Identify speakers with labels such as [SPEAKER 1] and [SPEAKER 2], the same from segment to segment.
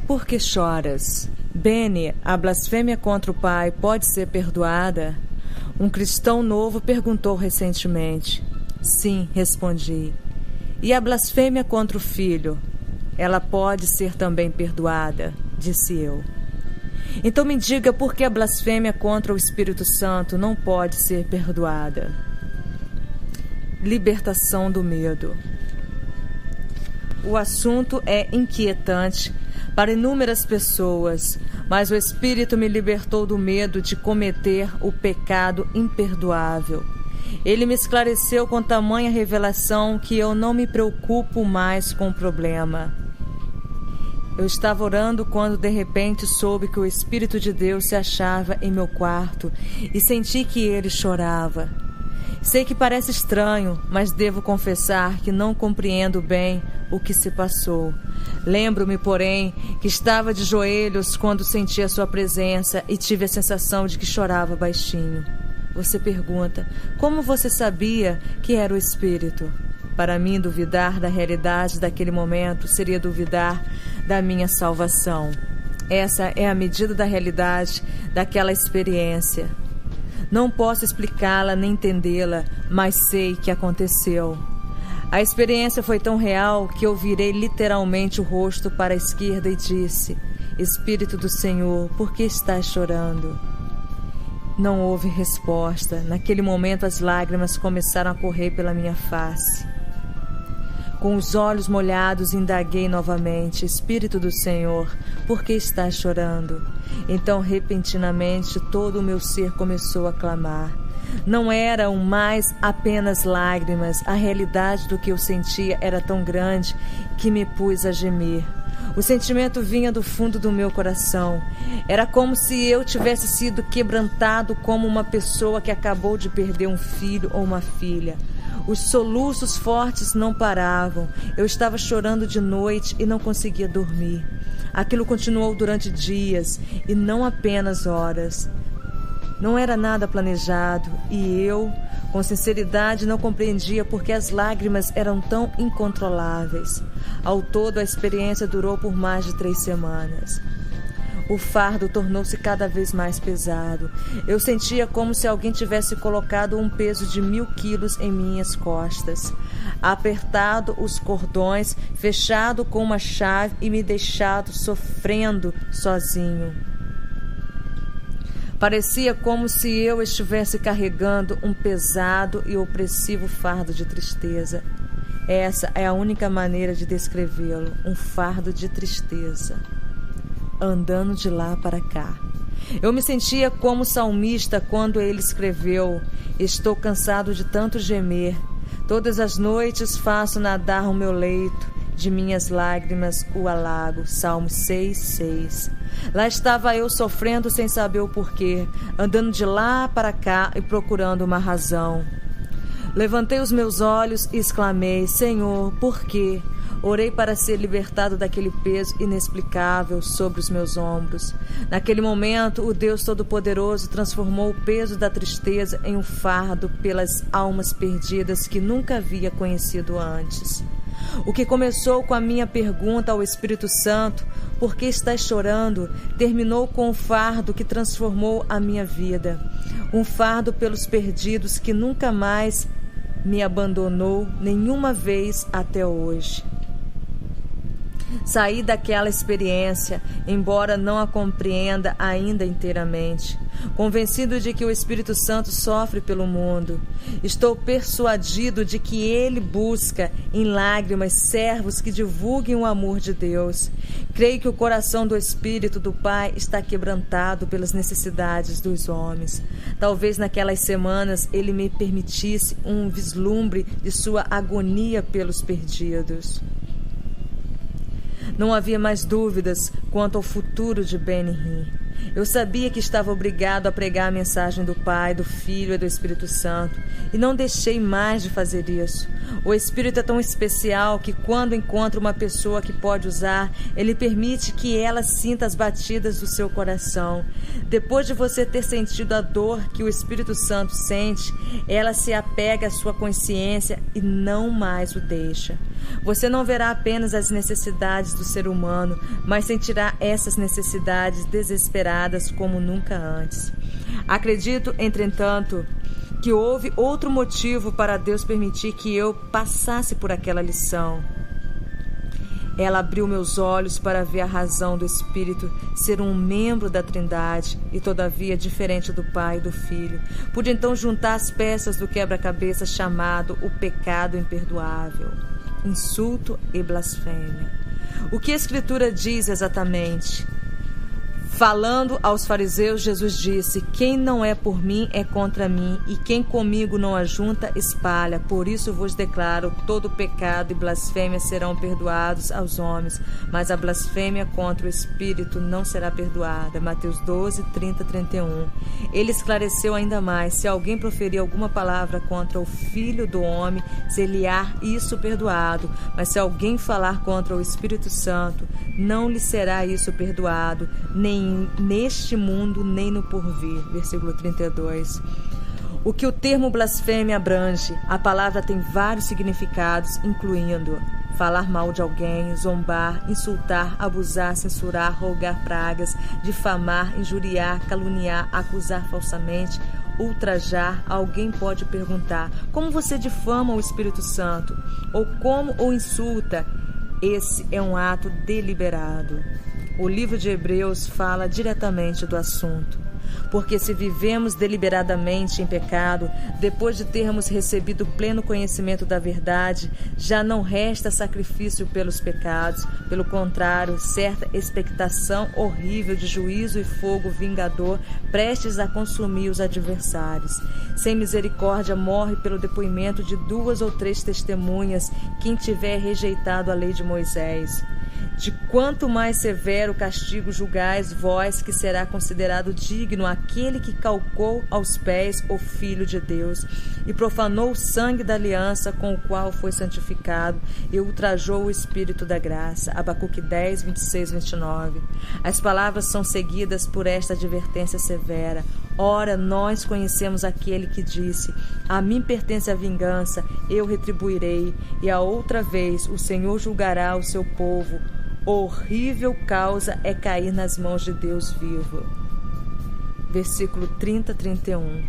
[SPEAKER 1] Por que choras? Benny, a blasfêmia contra o pai pode ser perdoada? Um cristão novo perguntou recentemente. Sim, respondi. E a blasfêmia contra o filho? Ela pode ser também perdoada, disse eu. Então me diga por que a blasfêmia contra o Espírito Santo não pode ser perdoada. Libertação do medo. O assunto é inquietante para inúmeras pessoas, mas o Espírito me libertou do medo de cometer o pecado imperdoável. Ele me esclareceu com tamanha revelação que eu não me preocupo mais com o problema. Eu estava orando quando de repente soube que o Espírito de Deus se achava em meu quarto e senti que ele chorava. Sei que parece estranho, mas devo confessar que não compreendo bem o que se passou. Lembro-me, porém, que estava de joelhos quando senti a sua presença e tive a sensação de que chorava baixinho. Você pergunta, como você sabia que era o Espírito? Para mim, duvidar da realidade daquele momento seria duvidar da minha salvação. Essa é a medida da realidade daquela experiência. Não posso explicá-la nem entendê-la, mas sei que aconteceu. A experiência foi tão real que eu virei literalmente o rosto para a esquerda e disse: Espírito do Senhor, por que estás chorando? Não houve resposta. Naquele momento as lágrimas começaram a correr pela minha face. Com os olhos molhados, indaguei novamente: Espírito do Senhor, por que estás chorando? Então, repentinamente, todo o meu ser começou a clamar. Não eram mais apenas lágrimas. A realidade do que eu sentia era tão grande que me pus a gemer. O sentimento vinha do fundo do meu coração. Era como se eu tivesse sido quebrantado como uma pessoa que acabou de perder um filho ou uma filha. Os soluços fortes não paravam. Eu estava chorando de noite e não conseguia dormir. Aquilo continuou durante dias e não apenas horas. Não era nada planejado e eu, com sinceridade, não compreendia por que as lágrimas eram tão incontroláveis. Ao todo, a experiência durou por mais de 3 semanas. O fardo tornou-se cada vez mais pesado. Eu sentia como se alguém tivesse colocado um peso de 1000 quilos em minhas costas, apertado os cordões, fechado com uma chave e me deixado sofrendo sozinho. Parecia como se eu estivesse carregando um pesado e opressivo fardo de tristeza. Essa é a única maneira de descrevê-lo, um fardo de tristeza. Andando de lá para cá. Eu me sentia como o salmista quando ele escreveu: Estou cansado de tanto gemer. Todas as noites faço nadar o meu leito, de minhas lágrimas o alago. Salmo 6:6. Lá estava eu sofrendo sem saber o porquê, andando de lá para cá e procurando uma razão. Levantei os meus olhos e exclamei: Senhor, por quê? Orei para ser libertado daquele peso inexplicável sobre os meus ombros. Naquele momento, o Deus Todo-Poderoso transformou o peso da tristeza em um fardo pelas almas perdidas que nunca havia conhecido antes. O que começou com a minha pergunta ao Espírito Santo, por que estás chorando, terminou com um fardo que transformou a minha vida. Um fardo pelos perdidos que nunca mais me abandonou nenhuma vez até hoje. Saí daquela experiência, embora não a compreenda ainda inteiramente, convencido de que o Espírito Santo sofre pelo mundo. Estou persuadido de que ele busca, em lágrimas, servos que divulguem o amor de Deus. Creio que o coração do Espírito do Pai está quebrantado pelas necessidades dos homens. Talvez naquelas semanas ele me permitisse um vislumbre de sua agonia pelos perdidos. Não havia mais dúvidas quanto ao futuro de Benny Hinn. Eu sabia que estava obrigado a pregar a mensagem do Pai, do Filho e do Espírito Santo, e não deixei mais de fazer isso. O Espírito é tão especial que, quando encontra uma pessoa que pode usar, ele permite que ela sinta as batidas do seu coração. Depois de você ter sentido a dor que o Espírito Santo sente, ela se apega à sua consciência e não mais o deixa. Você não verá apenas as necessidades do ser humano, mas sentirá essas necessidades desesperadas como nunca antes. Acredito, entretanto, que houve outro motivo para Deus permitir que eu passasse por aquela lição. Ela abriu meus olhos para ver a razão do Espírito ser um membro da Trindade e, todavia, diferente do Pai e do Filho. Pude então juntar as peças do quebra-cabeça chamado o pecado imperdoável, insulto e blasfêmia. O que a Escritura diz exatamente? Falando aos fariseus, Jesus disse: quem não é por mim é contra mim, e quem comigo não ajunta, espalha. Por isso vos declaro, todo pecado e blasfêmia serão perdoados aos homens, mas a blasfêmia contra o Espírito não será perdoada. Mateus 12, 30, 31. Ele esclareceu ainda mais: se alguém proferir alguma palavra contra o Filho do Homem, ser-lhe-á isso perdoado, mas se alguém falar contra o Espírito Santo, não lhe será isso perdoado, nem neste mundo, nem no porvir. Versículo 32. O que o termo blasfêmia abrange? A palavra tem vários significados, incluindo falar mal de alguém, zombar, insultar, abusar, censurar, rogar pragas, difamar, injuriar, caluniar, acusar falsamente, ultrajar. Alguém pode perguntar: como você difama o Espírito Santo? Ou como o insulta? Esse é um ato deliberado. O livro de Hebreus fala diretamente do assunto. Porque se vivemos deliberadamente em pecado, depois de termos recebido pleno conhecimento da verdade, já não resta sacrifício pelos pecados. Pelo contrário, certa expectação horrível de juízo e fogo vingador, prestes a consumir os adversários. Sem misericórdia morre pelo depoimento de 2 ou 3 testemunhas quem tiver rejeitado a lei de Moisés. De quanto mais severo castigo julgais vós, que será considerado digno aquele que calcou aos pés o Filho de Deus e profanou o sangue da aliança com o qual foi santificado e ultrajou o Espírito da graça. Abacuque 10, 26, 29. As palavras são seguidas por esta advertência severa. Ora, nós conhecemos aquele que disse: a mim pertence a vingança, eu retribuirei, e a outra vez o Senhor julgará o seu povo. Horrível causa é cair nas mãos de Deus vivo. Versículo 30, 31.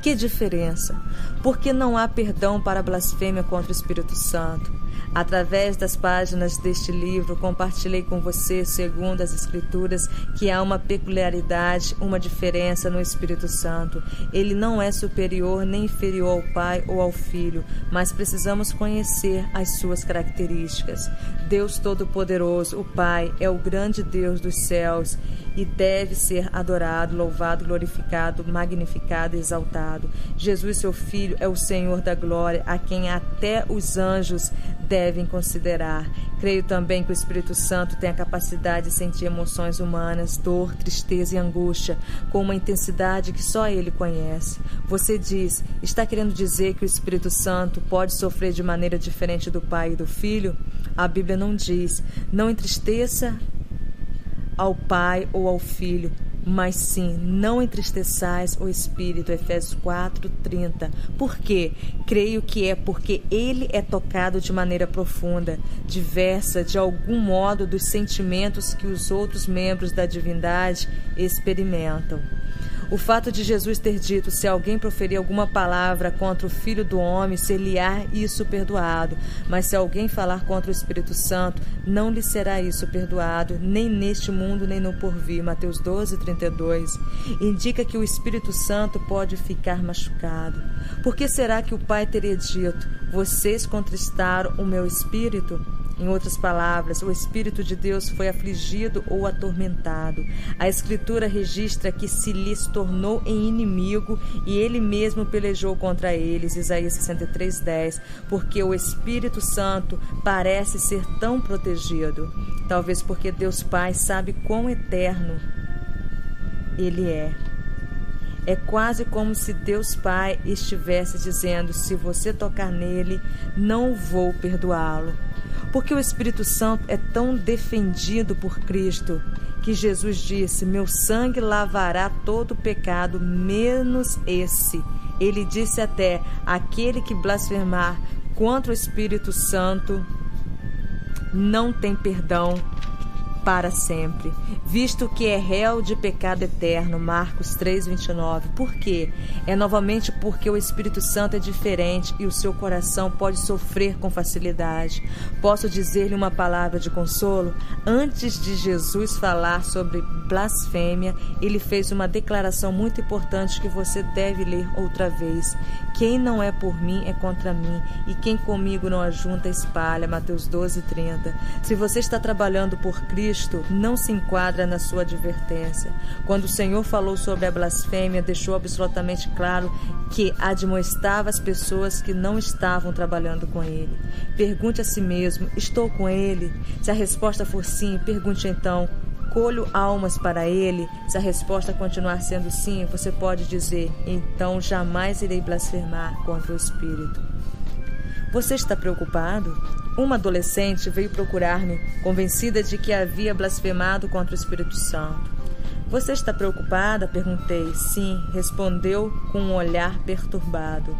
[SPEAKER 1] Que diferença! Porque não há perdão para blasfêmia contra o Espírito Santo. Através das páginas deste livro, compartilhei com você, segundo as Escrituras, que há uma peculiaridade, uma diferença no Espírito Santo. Ele não é superior nem inferior ao Pai ou ao Filho, mas precisamos conhecer as suas características. Deus Todo-Poderoso, o Pai, é o grande Deus dos céus e deve ser adorado, louvado, glorificado, magnificado e exaltado. Jesus, seu Filho, é o Senhor da glória, a quem até os anjos devem considerar. Creio também que o Espírito Santo tem a capacidade de sentir emoções humanas, dor, tristeza e angústia, com uma intensidade que só Ele conhece. Você diz: está querendo dizer que o Espírito Santo pode sofrer de maneira diferente do Pai e do Filho? A Bíblia não diz: não entristeça ao Pai ou ao Filho, mas sim, não entristeçais o Espírito. Efésios 4:30. Por quê? Creio que é porque ele é tocado de maneira profunda, diversa, de algum modo, dos sentimentos que os outros membros da divindade experimentam. O fato de Jesus ter dito: se alguém proferir alguma palavra contra o Filho do Homem, ser-lhe-á isso perdoado, mas se alguém falar contra o Espírito Santo, não lhe será isso perdoado, nem neste mundo, nem no porvir. Mateus 12, 32. Indica que o Espírito Santo pode ficar machucado. Por que será que o Pai teria dito: vocês contristaram o meu Espírito? Em outras palavras, o Espírito de Deus foi afligido ou atormentado. A Escritura registra que se lhes tornou em inimigo e ele mesmo pelejou contra eles. Isaías 63:10. Porque o Espírito Santo parece ser tão protegido. Talvez porque Deus Pai sabe quão eterno ele é. É quase como se Deus Pai estivesse dizendo: se você tocar nele, não vou perdoá-lo. Porque o Espírito Santo é tão defendido por Cristo que Jesus disse: meu sangue lavará todo pecado, menos esse. Ele disse até: aquele que blasfemar contra o Espírito Santo não tem perdão para sempre, visto que é réu de pecado eterno. Marcos 3:29. Por quê? É novamente porque o Espírito Santo é diferente e o seu coração pode sofrer com facilidade. Posso dizer-lhe uma palavra de consolo? Antes de Jesus falar sobre blasfêmia, ele fez uma declaração muito importante que você deve ler outra vez. Quem não é por mim é contra mim, e quem comigo não ajunta espalha. Mateus 12:30. Se você está trabalhando por Cristo, não se enquadra na sua advertência. Quando o Senhor falou sobre a blasfêmia, deixou absolutamente claro que admoestava as pessoas que não estavam trabalhando com Ele. Pergunte a si mesmo: estou com Ele? Se a resposta for sim, pergunte então: colho almas para Ele? Se a resposta continuar sendo sim, você pode dizer: então jamais irei blasfemar contra o Espírito. Você está preocupado? Uma adolescente veio procurar-me, convencida de que havia blasfemado contra o Espírito Santo. Você está preocupada? Perguntei. Sim, respondeu com um olhar perturbado.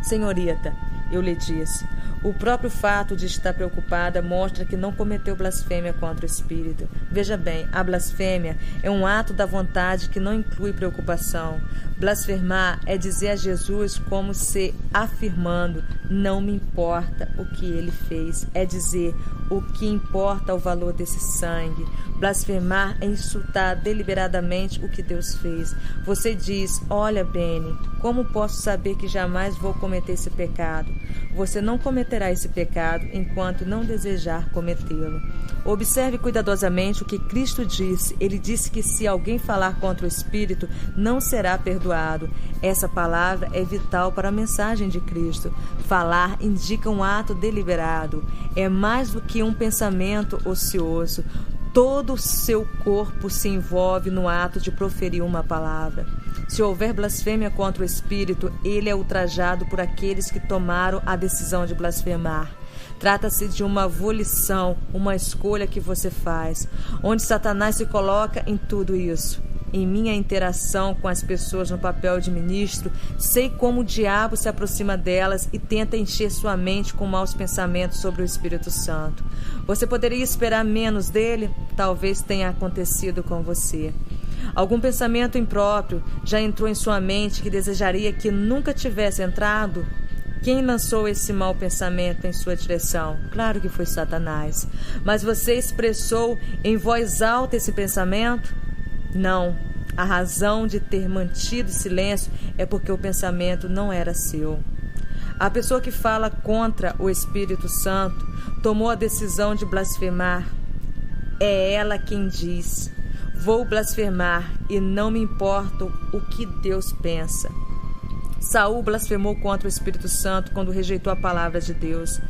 [SPEAKER 1] Senhorita, eu lhe disse, o próprio fato de estar preocupada mostra que não cometeu blasfêmia contra o Espírito. Veja bem, a blasfêmia é um ato da vontade que não inclui preocupação. Blasfemar é dizer a Jesus como se afirmando: não me importa o que ele fez. É dizer: o que importa é o valor desse sangue. Blasfemar é insultar deliberadamente o que Deus fez. Você diz: olha, Benny, como posso saber que jamais vou cometer esse pecado? Você não cometerá esse pecado enquanto não desejar cometê-lo. Observe cuidadosamente o que Cristo disse. Ele disse que se alguém falar contra o Espírito, não será perdoado. Essa palavra é vital para a mensagem de Cristo. Falar indica um ato deliberado. É mais do que um pensamento ocioso. Todo o seu corpo se envolve no ato de proferir uma palavra. Se houver blasfêmia contra o Espírito, ele é ultrajado por aqueles que tomaram a decisão de blasfemar. Trata-se de uma volição, uma escolha que você faz. Onde Satanás se coloca em tudo isso? Em minha interação com as pessoas no papel de ministro, sei como o diabo se aproxima delas e tenta encher sua mente com maus pensamentos sobre o Espírito Santo. Você poderia esperar menos dele? Talvez tenha acontecido com você. Algum pensamento impróprio já entrou em sua mente que desejaria que nunca tivesse entrado? Quem lançou esse mau pensamento em sua direção? Claro que foi Satanás. Mas você expressou em voz alta esse pensamento? Não. A razão de ter mantido silêncio é porque o pensamento não era seu. A pessoa que fala contra o Espírito Santo tomou a decisão de blasfemar. É ela quem diz: vou blasfemar e não me importa o que Deus pensa. Saul blasfemou contra o Espírito Santo quando rejeitou a palavra de Deus.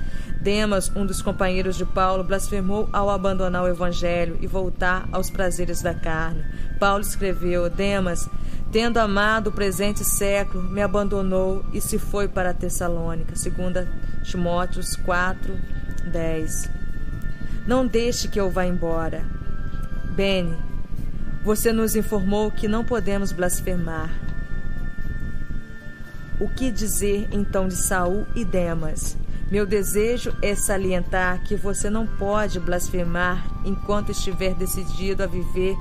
[SPEAKER 1] Demas, um dos companheiros de Paulo, blasfemou ao abandonar o Evangelho e voltar aos prazeres da carne. Paulo escreveu: Demas, tendo amado o presente século, me abandonou e se foi para Tessalônica. 2 Timóteo 4:10. Não deixe que eu vá embora. Benny, você nos informou que não podemos blasfemar. O que dizer então de Saul e Demas? Meu desejo é salientar que você não pode blasfemar enquanto estiver decidido a viver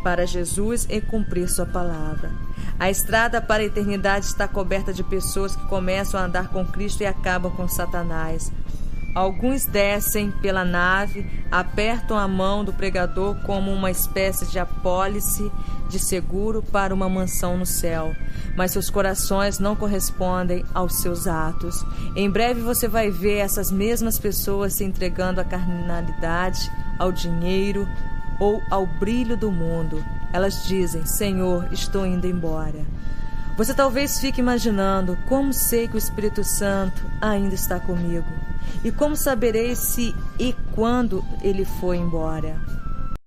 [SPEAKER 1] para Jesus e cumprir sua palavra. A estrada para a eternidade está coberta de pessoas que começam a andar com Cristo e acabam com Satanás. Alguns descem pela nave, apertam a mão do pregador como uma espécie de apólice de seguro para uma mansão no céu, mas seus corações não correspondem aos seus atos. Em breve você vai ver essas mesmas pessoas se entregando à carnalidade, ao dinheiro ou ao brilho do mundo. Elas dizem: Senhor, estou indo embora. Você talvez fique imaginando: como sei que o Espírito Santo ainda está comigo? E como saberei se e quando ele foi embora?